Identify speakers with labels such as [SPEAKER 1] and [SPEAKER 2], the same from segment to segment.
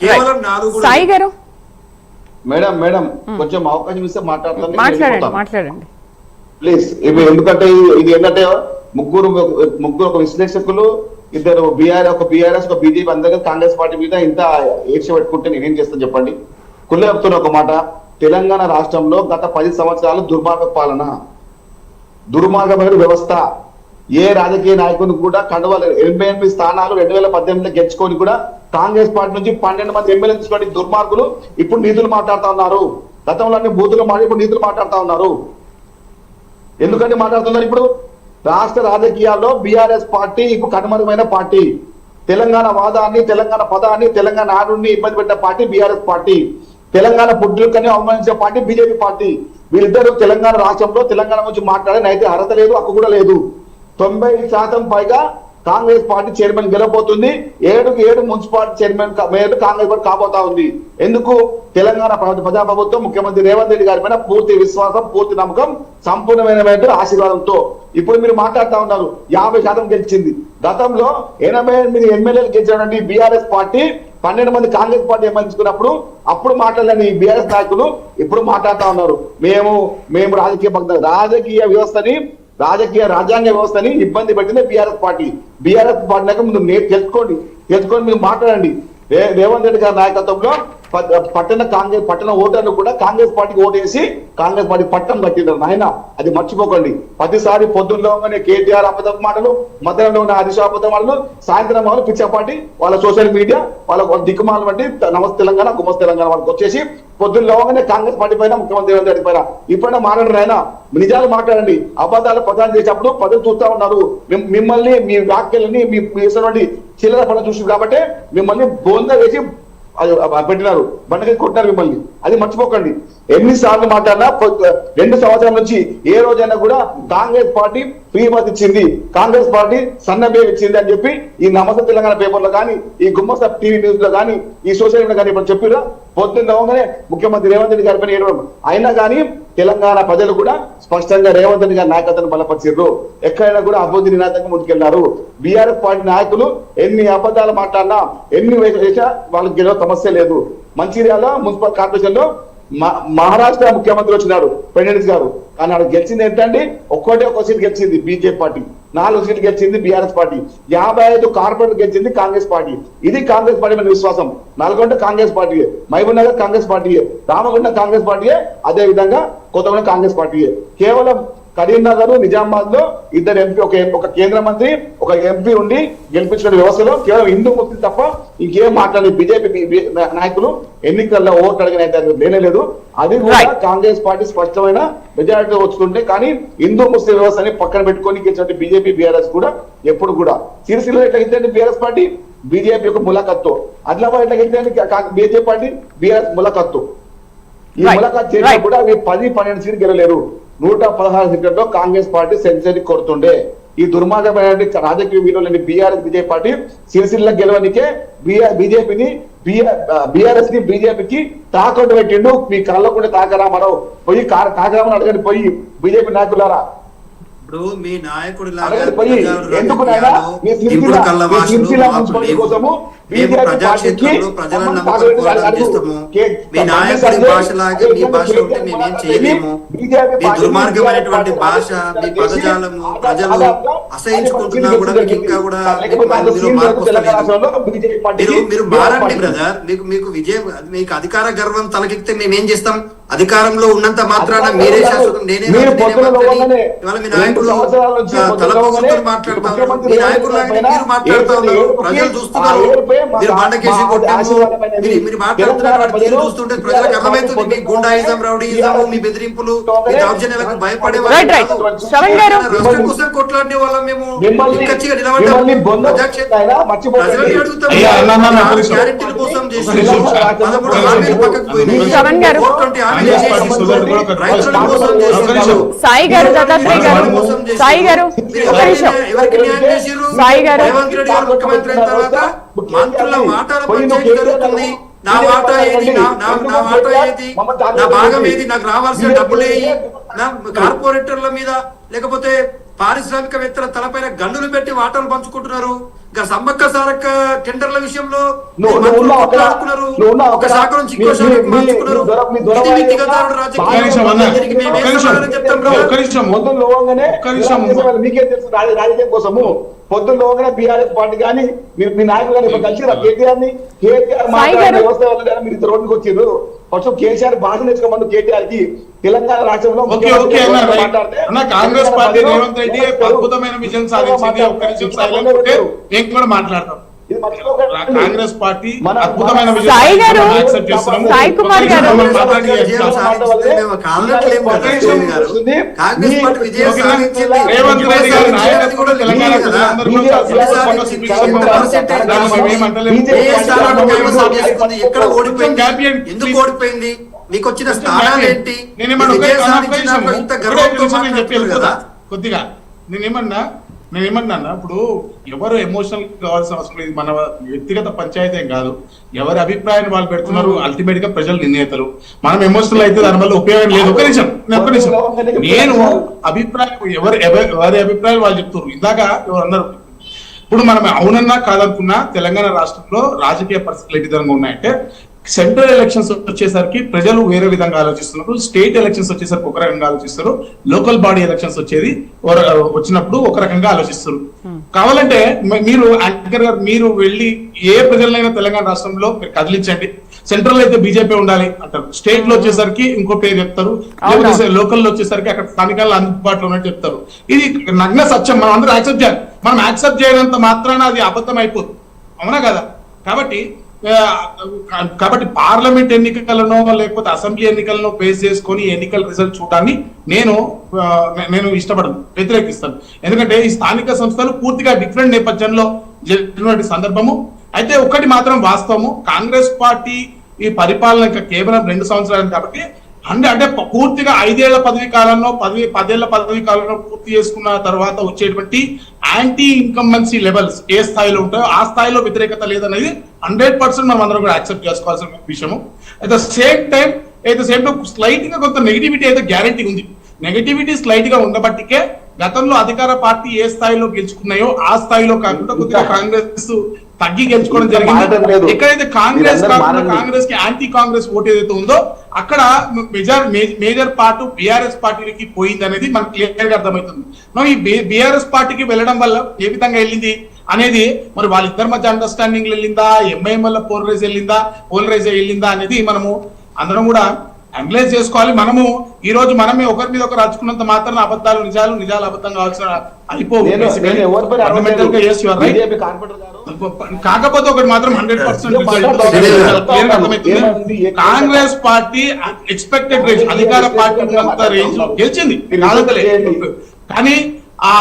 [SPEAKER 1] కేవలం 4
[SPEAKER 2] సాయి గారు
[SPEAKER 3] madam madam కొంచెం అవకాశం ఇస్తే
[SPEAKER 2] మాట్లాడండి
[SPEAKER 3] ప్లీజ్. ఎందుకంటే ఇది ఏంటంటే ముగ్గురు ఒక విశ్లేషకులు, ఇద్దరు బీఆర్ఎస్ ఒక బీజేపీ, అందరూ కాంగ్రెస్ పార్టీ మీద ఇంత ఈర్ష పెట్టుకుంటే నేనేం చేస్తాను చెప్పండి. కుళ్ళ చెప్తున్న ఒక మాట, తెలంగాణ రాష్ట్రంలో గత 10 సంవత్సరాలు దుర్మార్గమైన వ్యవస్థ. ఏ రాజకీయ నాయకుని కూడా కండువాలు 88 స్థానాలు 2018లో గెలుచుకొని కూడా కాంగ్రెస్ పార్టీ నుంచి 12 మంది ఎమ్మెల్యే తీసుకొని దుర్మార్గులు ఇప్పుడు నీతులు మాట్లాడుతా ఉన్నారు. గతంలో అన్ని బూతులు మారి ఇప్పుడు నీతులు మాట్లాడుతా ఉన్నారు. ఎందుకంటే మాట్లాడుతున్నారు ఇప్పుడు రాష్ట్ర రాజకీయాల్లో బీఆర్ఎస్ పార్టీ ఇప్పుడు కనుమరుగైన పార్టీ. తెలంగాణ వాదాన్ని, తెలంగాణ పదాన్ని, తెలంగాణ నాడుని ఇబ్బంది పెట్టిన పార్టీ బీఆర్ఎస్ పార్టీ. తెలంగాణ పుట్టుకని అవమానించే పార్టీ బీజేపీ పార్టీ. వీళ్ళిద్దరూ తెలంగాణ రాష్ట్రంలో తెలంగాణ గురించి మాట్లాడే నైతిక అర్హత లేదు, హక్కు కూడా లేదు. 90% పైగా కాంగ్రెస్ పార్టీ చైర్మన్ గెలవబోతుంది. 7 municipality chairman mayor Congress party కాబోతా ఉంది. ఎందుకు? తెలంగాణ ప్రజాప్రభుత్వం ముఖ్యమంత్రి రేవంత్ రెడ్డి గారి పైన పూర్తి విశ్వాసం, పూర్తి నమ్మకం, సంపూర్ణమైన ఆశీర్వాదంతో ఇప్పుడు మీరు మాట్లాడుతా ఉన్నారు 50% గెలిచింది. గతంలో 88 ఎమ్మెల్యేలు గెలిచినటువంటి బీఆర్ఎస్ పార్టీ 12 మంది కాంగ్రెస్ పార్టీ ఎమ్మెల్యేకున్నప్పుడు అప్పుడు మాట్లాడలేని బీఆర్ఎస్ నాయకులు ఇప్పుడు మాట్లాడుతా ఉన్నారు మేము రాజకీయ వ్యవస్థని, రాజ్యాంగ వ్యవస్థని ఇబ్బంది పెట్టింది బీఆర్ఎస్ పార్టీ. బీఆర్ఎస్ పార్టీ ముందు తెలుసుకోండి మీరు మాట్లాడండి. రేవంత్ రెడ్డి గారి నాయకత్వంలో పట్టణ ఓటర్లు కూడా కాంగ్రెస్ పార్టీకి ఓటేసి కాంగ్రెస్ పార్టీ పట్టం కట్టినారు. నాయన అది మర్చిపోకండి. ప్రతిసారి పొద్దున్నలోనే కేటీఆర్ అబద్ధ మాటలు, మధ్యాహ్నంలో ఉన్న హరీష్ అబద్ధ మాటలు, సాయంత్రం వాళ్ళు పిచ్చా పార్టీ వాళ్ళ సోషల్ మీడియా వాళ్ళ దిక్కుమాల వంటి నమస్తే తెలంగాణ గుమస్ తెలంగాణ వాళ్ళకి వచ్చేసి పొద్దున్నలోగానే కాంగ్రెస్ పార్టీ పైన, ముఖ్యమంత్రి రేవంత్ రెడ్డి పైన ఇప్పుడైనా మాట్లాడరు. ఆయన నిజాలు మాట్లాడండి. అబద్ధాలు ప్రచారం చేసేటప్పుడు ప్రజలు చూస్తా ఉన్నారు. మిమ్మల్ని, మీ వ్యాఖ్యలని, మీ చిల్లర పనులు చూసి కాబట్టి మిమ్మల్ని బోంద వేసి పెట్టినారు, బండకి కొట్టినారు మిమ్మల్ని. అది మర్చిపోకండి. ఎన్నిసార్లు మాట్లాడినా 2 సంవత్సరాల నుంచి ఏ రోజైనా కూడా కాంగ్రెస్ పార్టీ ఫ్రీ మత్ ఇచ్చింది, కాంగ్రెస్ పార్టీ సన్నబే ఇచ్చింది అని చెప్పి ఈ నమస్తే తెలంగాణ పేపర్లో కానీ, ఈ గుమ్మస టీవీ న్యూస్ లో కానీ, ఈ సోషల్ మీడియా కానీ ఇప్పుడు చెప్పిరా. పొద్దున్నగానే ముఖ్యమంత్రి రేవంత్ రెడ్డి గారి పైన ఏడవడం. అయినా కానీ తెలంగాణ ప్రజలు కూడా స్పష్టంగా రేవంత్ రెడ్డి గారి నాయకత్వాన్ని బలపరిచారు. ఎక్కడైనా కూడా అభివృద్ధి నినాదంగా ముందుకెళ్లారు. బీఆర్ఎస్ పార్టీ నాయకులు ఎన్ని అబద్ధాలు మాట్లాడినా, ఎన్ని వేసినా వాళ్ళకి గెలవ సమస్య లేదు. మంచిర్యాల మున్సిపల్ కార్పొరేషన్ లో మహారాష్ట్ర ముఖ్యమంత్రి వచ్చినాడు ఫడ్నవీస్ గారు. కానీ ఆడ గెలిచింది ఏంటండి? ఒక సీట్ గెలిచింది బీజేపీ పార్టీ, 4 సీట్లు గెలిచింది బీఆర్ఎస్ పార్టీ, 55 కార్పొరేట్ గెలిచింది కాంగ్రెస్ పార్టీ. ఇది కాంగ్రెస్ పార్టీ మీద విశ్వాసం. నల్గొండ కాంగ్రెస్ పార్టీయే, మహబూబ్ నగర్ కాంగ్రెస్ పార్టీయే, రామగుండ కాంగ్రెస్ పార్టీయే, అదే విధంగా కొత్తగూడెం కాంగ్రెస్ పార్టీయే. కేవలం కరీంనగర్, నిజామాబాద్ లో 2 ఎంపీ, ఒక కేంద్ర మంత్రి, ఒక ఎంపీ ఉండి గెలిపించిన వ్యవస్థలో కేవలం హిందూ ముస్లిం తప్ప ఇంకేం మాట్లాడే బీజేపీ నాయకులు ఎన్నికల్లో ఓట్లు అడిగిన అయితే లేదు. అది కూడా కాంగ్రెస్ పార్టీ స్పష్టమైన మెజారిటీ వచ్చుకుంటే, కానీ హిందూ ముస్లిం వ్యవస్థని పక్కన పెట్టుకొని గెలిచిన బీజేపీ బీఆర్ఎస్ కూడా ఎప్పుడు కూడా సిరిసిల్ల ఎట్లా గెలిచండి బీఆర్ఎస్ పార్టీ బీజేపీ యొక్క ములాఖత్తు, ఆదిలాబాద్ ఎట్లా గెలిచండి బీజేపీ పార్టీ బీఆర్ఎస్ ములాఖత్తు. ఈ ములాఖత్ చేసినా కూడా 10-12 సీట్లు గెలలేరు. 116 సీట్లతో కాంగ్రెస్ పార్టీ సెంచరీ కొడుతుండే. ఈ దుర్మార్గమైన రాజకీయ వీరులని బీఆర్ఎస్ బీజేపీ పార్టీ సిరిసిల్ల గెలవనికే బీజేపీని బీఆర్ఎస్ ని బీజేపీకి తాకట్టు పెట్టిండు. మీ కళ్ళకుండా తాకరామారావు పోయి తాకరామని అడగండి పోయి బీజేపీ నాయకులారా.
[SPEAKER 1] ఇప్పుడు మీ నాయకుడు
[SPEAKER 3] కోసము
[SPEAKER 1] మీ నాయకుడి భాషలాగా మీ భాష ఉంటే మేమేం చేయలేము. మీ దుర్మార్గమైనటువంటి భాష, మీ పదజాలము ప్రజలు అసహించుకుంటున్నా కూడా మీకు ఇంకా కూడా మార్పు వస్తలేదు. మీరు మారండి బ్రదర్. మీకు విజయం, మీకు అధికార గర్వం తలకెక్కితే మేమేం చేస్తాం? అధికారంలో ఉన్నంత మాత్రాన మీరే శాశ్వతం, నేనే ఇవాళ మీ నాయకులు తలపోగులతో మాట్లాడతారు. మీ నాయకులాగా మీరు మాట్లాడుతూ ఉన్నారు, ప్రజలు చూస్తున్నారు. మీరు బండకేసి కొట్టాము, మీరు మాట్లాడుతున్నారు చూస్తుంటే ప్రజలకు అర్థమవుతుంది మీ గుండాయిజం, రౌడీయిజం, మీ బెదిరింపులు, మీ దౌర్జన్యాలకు భయపడే రాష్ట్రం కోసం కొట్లాడే వాళ్ళం మేము. నిక్కచ్చిగా నిలబడ్డాము. ప్రజలని అడుగుతాము. గ్యారెంటీల కోసం చేసి 13 హామీలు పక్కకు పోయినాయి. 420 హామీలు చేసి రైతుల కోసం చేసి
[SPEAKER 2] సాయి గారు, దత్తాత్రేయ గారు, సాయి గారు
[SPEAKER 1] ఎవరికి న్యాయం చేసిర్రు? రేవంత్ రెడ్డి గారు ముఖ్యమంత్రి అయిన తర్వాత మంత్రుల వాటాల పంచాయతీ జరుగుతుంది. నా వాటా ఏది, నా వాటా ఏది, నా భాగం ఏది, నాకు రావాల్సిన డబ్బులు ఏది, నా కార్పొరేటర్ల మీద లేకపోతే పారిశ్రామికవేత్తల తలపైన గన్నులు పెట్టి వాటాలు పంచుకుంటున్నారు. ఇంకా సమ్మక్క సారక్క టెండర్ల విషయంలో
[SPEAKER 3] నువ్వు
[SPEAKER 1] కొట్లాడుకున్నారు, ఒక శాఖ నుంచి ఇంకో శాఖకు మార్చుకున్నారు. ఇది మీ దిగజారుడు
[SPEAKER 3] మీకే తెలుసు రాజకీయం కోసము పొద్దున్నలోగానే బీఆర్ఎస్ పార్టీ కానీ మీ నాయకులు కానీ కలిసి కేటీఆర్ ని వ్యవస్థ వల్ల మీరు రోడ్డుకి వచ్చిర్రు. ఫస్ట్ కేసీఆర్ భాష నేర్చుకోమని కేటీఆర్ కి తెలంగాణ రాష్ట్రంలో
[SPEAKER 4] కాంగ్రెస్ పార్టీ రేవంత్ రెడ్డి అద్భుతమైన విజయం సాధించింది. ఒక్క నిమిషం సైలెంట్ ఉంటే నేను కూడా మాట్లాడతాం. కాంగ్రెస్ పార్టీ అద్భుతమైన విజయం
[SPEAKER 2] సాయి కుమార్ గారు
[SPEAKER 4] రేవంత్ రెడ్డి గారి నాయకత్వంలో తెలంగాణ
[SPEAKER 1] ఎక్కడ ఓడిపోయింది, ఎందుకు ఓడిపోయింది, మీకు వచ్చిన స్థానాలు ఏంటి?
[SPEAKER 4] కొద్దిగా నేనేమన్నా ఇప్పుడు ఎవరు ఎమోషనల్ కావాల్సిన అవసరం లేదు. మన వ్యక్తిగత పంచాయతీ ఏం కాదు. ఎవరి అభిప్రాయాన్ని వాళ్ళు పెడుతున్నారు. అల్టిమేట్ గా ప్రజలు నిర్ణేతలు. మనం ఎమోషనల్ అయితే దాని వల్ల ఉపయోగం లేదు. ఒక నిమిషం నేను అభిప్రాయం ఎవరి అభిప్రాయాలు వాళ్ళు చెప్తున్నారు. ఇందాక ఎవరు అన్నారు, ఇప్పుడు మనం అవునన్నా కాదనుకున్నా తెలంగాణ రాష్ట్రంలో రాజకీయ పరిస్థితులు ఏ విధంగా ఉన్నాయంటే, సెంట్రల్ ఎలక్షన్స్ వచ్చేసరికి ప్రజలు వేరే విధంగా ఆలోచిస్తున్నారు, స్టేట్ ఎలక్షన్స్ వచ్చేసరికి ఒక రకంగా ఆలోచిస్తారు, లోకల్ బాడీ ఎలక్షన్స్ వచ్చినప్పుడు ఒక రకంగా ఆలోచిస్తారు. కావాలంటే మీరు యాంకర్ గారు మీరు వెళ్ళి ఏ ప్రజలైనా తెలంగాణ రాష్ట్రంలో మీరు కదిలించండి. సెంట్రల్ అయితే బీజేపీ ఉండాలి అంటారు, స్టేట్ లో వచ్చేసరికి ఇంకో పేరు చెప్తారు, లేకపోతే లోకల్ లో వచ్చేసరికి అక్కడ స్థానికాలు అందుబాటులో ఉన్నట్టు చెప్తారు. ఇది నగ్న సత్యం. మనం అందరూ యాక్సెప్ట్ చేయాలి. మనం యాక్సెప్ట్ చేయనంత మాత్రాన అది అబద్ధం అయిపోతుంది, అవునా కదా? కాబట్టి పార్లమెంట్ ఎన్నికలను లేకపోతే అసెంబ్లీ ఎన్నికలను బేస్ చేసుకొని ఎన్నికల రిజల్ట్ చూడటాన్ని నేను ఇష్టపడను, వ్యతిరేకిస్తాను. ఎందుకంటే ఈ స్థానిక సంస్థలు పూర్తిగా డిఫరెంట్ నేపథ్యంలో జరిగినటువంటి సందర్భము. అయితే ఒకటి మాత్రం వాస్తవము, కాంగ్రెస్ పార్టీ ఈ పరిపాలన ఇంకా కేవలం 2 సంవత్సరాలు కాబట్టి అంటే పూర్తిగా 5 ఏళ్ల పదవి కాలంలో 10 ఏళ్ల పదవి కాలంలో పూర్తి చేసుకున్న తర్వాత వచ్చేటువంటి యాంటీ ఇన్కంబెన్సీ లెవెల్స్ ఏ స్థాయిలో ఉంటాయో ఆ స్థాయిలో వ్యతిరేకత లేదనేది 100% మనం అందరం కూడా యాక్సెప్ట్ చేసుకోవాల్సిన విషయము. At the same time slight గా కొంత నెగిటివిటీ అయితే గ్యారంటీ ఉంది. నెగిటివిటీ స్లైట్ గా ఉండబట్టికే గతంలో అధికార పార్టీ ఏ స్థాయిలో గెలుచుకున్నాయో ఆ స్థాయిలో కాకుండా కొద్దిగా కాంగ్రెస్ తగ్గి గెలుచుకోవడం జరిగింది. ఎక్కడైతే కాంగ్రెస్ కి యాంటీ కాంగ్రెస్ ఓటు ఏదైతే ఉందో అక్కడ మేజర్ పార్ట్ బీఆర్ఎస్ పార్టీకి పోయింది అనేది మనకు క్లియర్ గా అర్థమవుతుంది. ఈ బీఆర్ఎస్ పార్టీకి వెళ్ళడం వల్ల ఏ విధంగా వెళ్ళింది అనేది, మరి వాళ్ళిద్దరి మధ్య అండర్స్టాండింగ్ వెళ్ళిందా, ఎంఐఎం వల్ల పోలరైజ్ వెళ్ళిందా అనేది మనము అందరం కూడా అనలైజ్ చేసుకోవాలి. మనము ఈ రోజు మనమే ఒకరి మీద ఒకరు రచుకున్నంత మాత్రం అబద్ధాలు నిజాలు అబద్ధం కావాల్సిన కాకపోతే ఒకటి మాత్రం 100% కాంగ్రెస్ పార్టీ ఎక్స్పెక్టెడ్ రేంజ్ అధికార పార్టీ రేంజ్ లో గెలిచింది కానీ ఆ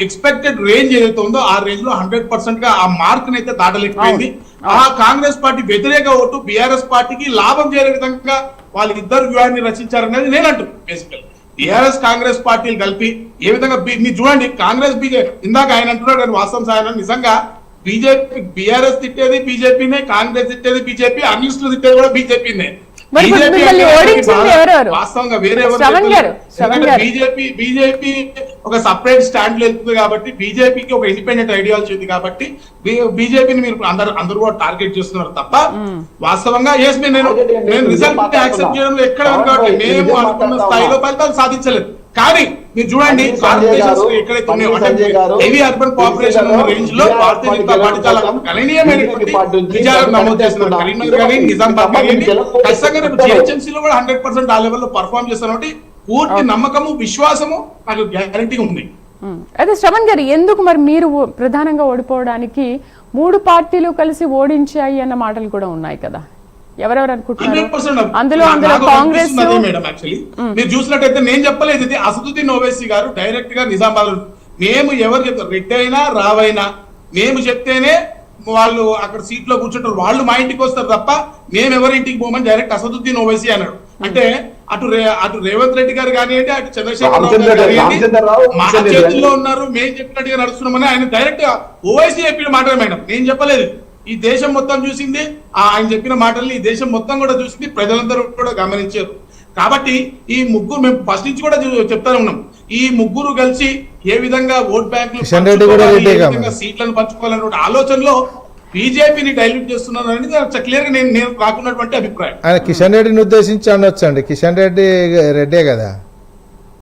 [SPEAKER 4] ఎక్స్పెక్టెడ్ రేంజ్ ఏదైతే ఉందో ఆ రేంజ్ లో 100% గా ఆ మార్క్ అయితే దాటలేకపోయింది. ఆ కాంగ్రెస్ పార్టీ వ్యతిరేక ఓటు బీఆర్ఎస్ పార్టీకి లాభం చేరే విధంగా వాళ్ళిద్దరు వ్యూహాన్ని రచించారనేది నేను అంటున్నాను. బేసికల్ టీఆర్ఎస్ కాంగ్రెస్ పార్టీలు కలిపి ఏ విధంగా మీరు చూడండి, కాంగ్రెస్ బీజేపీ ఇందాక ఆయన అంటున్నాడు కానీ వాస్తవం సాయం నిజంగా బీజేపీ బీఆర్ఎస్ తిట్టేది బీజేపీనే, కాంగ్రెస్ తిట్టేది బీజేపీ, అన్నిస్టులు తిట్టేది కూడా బీజేపీనే. వాస్తవంగా వేరే బీజేపీ ఒక సపరేట్ స్టాండ్ లో వెళ్తుంది కాబట్టి బీజేపీకి ఒక ఇండిపెండెంట్ ఐడియాలజీ ఉంది కాబట్టి బీజేపీని మీరు అందరూ కూడా టార్గెట్ చేస్తున్నారు తప్ప వాస్తవంగా నేను రిజల్ట్ యాక్సెప్ట్ చేయడంలో ఎక్కడ కాబట్టి మేము అనుకున్న స్థాయిలో ఫలితాలు సాధించలేదు. కానీ మీరు చూడండి ఎక్కడైతే ఉన్నాయో హెవీ అర్బన్ పాపులేషన్ రేంజ్ లో భారతీయ జనతా పార్టీ చాలా గణనీయమైనటువంటి విజయాలు నమోదు చేస్తున్నారు. కరీంనగర్ కానీ నిజామాబాద్ కానీ ఖచ్చితంగా జిహెచ్ఎంసీలో కూడా 100% ఆ లెవెల్లో పర్ఫార్మ్ చేస్తున్నటువంటి పూర్తి నమ్మకము విశ్వాసము నాకు గ్యారంటీ ఉంది.
[SPEAKER 2] అయితే శ్రవణ్ గారు, ఎందుకు మరి మీరు ప్రధానంగా ఓడిపోవడానికి 3 పార్టీలు కలిసి ఓడించాయి అన్న మాటలు కూడా ఉన్నాయి కదా, ఎవరెవరు అనుకుంటున్నారు? అందులో కాంగ్రెస్
[SPEAKER 4] మీరు చూసినట్టయితే నేను చెప్పలేదు, ఇది అసదుద్దీన్ ఓవైసీ గారు డైరెక్ట్ గా నిజామాబాద్ మేము ఎవరు చెప్తారు రెడ్డి అయినా రావైనా మేము చెప్తేనే వాళ్ళు అక్కడ సీట్ లో కూర్చుంటారు, వాళ్ళు మా ఇంటికి వస్తారు తప్ప మేము ఎవరి ఇంటికి పోమని డైరెక్ట్ అసదుద్దీన్ ఓవైసీ అన్నాడు. అంటే అటు రేవంత్ రెడ్డి గారు కానివ్వండి, అటు చంద్రశేఖర్ రావు మా చేతుల్లో ఉన్నారు, మేము చెప్పినట్టుగా నడుస్తున్నామని ఆయన డైరెక్ట్ ఓవైసీ చెప్పిన మాట మేడం, నేను చెప్పలేదు. ఈ దేశం మొత్తం చూసింది, ఆయన చెప్పిన మాటల్ని ఈ దేశం మొత్తం కూడా చూసింది, ప్రజలందరూ కూడా గమనించారు. కాబట్టి ఈ ముగ్గురు మేము ఫస్ట్ నుంచి కూడా చెప్తానే ఉన్నాం, ఈ ముగ్గురు కలిసి ఏ విధంగా ఓట్ బ్యాంక్
[SPEAKER 5] కిషన్ రెడ్డి కూడా రెడ్డిగా మరి.
[SPEAKER 4] సీట్లను పంచుకోవాలనే ఆలోచనలో బీజేపీని డైల్యూట్ చేస్తున్నారు అనేది క్లియర్ గా నేను రాకున్నటువంటి అభిప్రాయం.
[SPEAKER 5] ఆయన కిషన్ రెడ్డిని ఉద్దేశించి అనొచ్చండి, కిషన్ రెడ్డి రెడ్డే కదా.